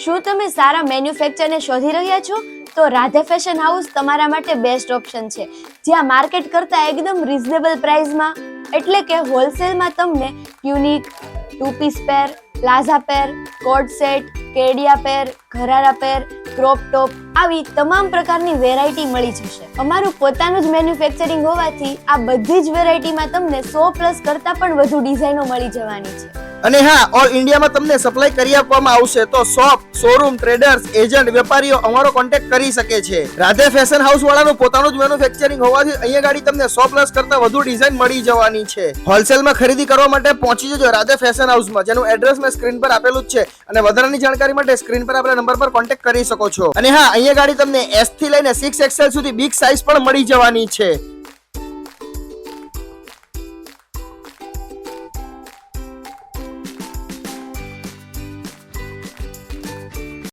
શું તમે સારા મેન્યુફેક્ચરને શોધી રહ્યા છો? તો રાધે ફેશન હાઉસ તમારા માટે બેસ્ટ ઓપ્શન છે, જ્યાં માર્કેટ કરતાં એકદમ રિઝનેબલ પ્રાઇસમાં એટલે કે હોલસેલમાં તમને યુનિક, ટુ પીસ પેર, પ્લાઝા પેર, કોટ સેટ, કેડિયા પેર, ઘરારા પેર, ક્રોપ ટોપ આવી તમામ પ્રકારની વેરાયટી મળી જશે. અમારું પોતાનું જ મેન્યુફેક્ચરિંગ હોવાથી આ બધી જ વેરાયટીમાં તમને 100+ કરતાં પણ વધુ ડિઝાઇનો મળી જવાની છે. અને હા, ઓલ ઇન્ડિયામાં તમને સપ્લાય કરી આપવામાં આવશે. તો શોપ, શોરૂમ, ટ્રેડર્સ, એજન્ટ, વેપારીઓ અમારો કોન્ટેક્ટ કરી શકે છે. રાધે ફેશન હાઉસ વાળાનું પોતાનું જ મેન્યુફેક્ચરિંગ હોવાથી અહીંયા ગાડી તમને 100+ કરતાં વધુ ડિઝાઇન મળી જવાની છે. હોલસેલમાં ખરીદી કરવા માટે પહોંચી જજો રાધે ફેશન હાઉસમાં, જેનું એડ્રેસ મેં સ્ક્રીન પર આપેલું જ છે. અને વધારાની જાણકારી માટે સ્ક્રીન પર આપેલા નંબર પર કોન્ટેક્ટ કરી શકો છો. અને હા, અહીંયા ગાડી તમને S થી લઈને 6XL સુધી બિગ સાઇઝ પણ મળી જવાની છે.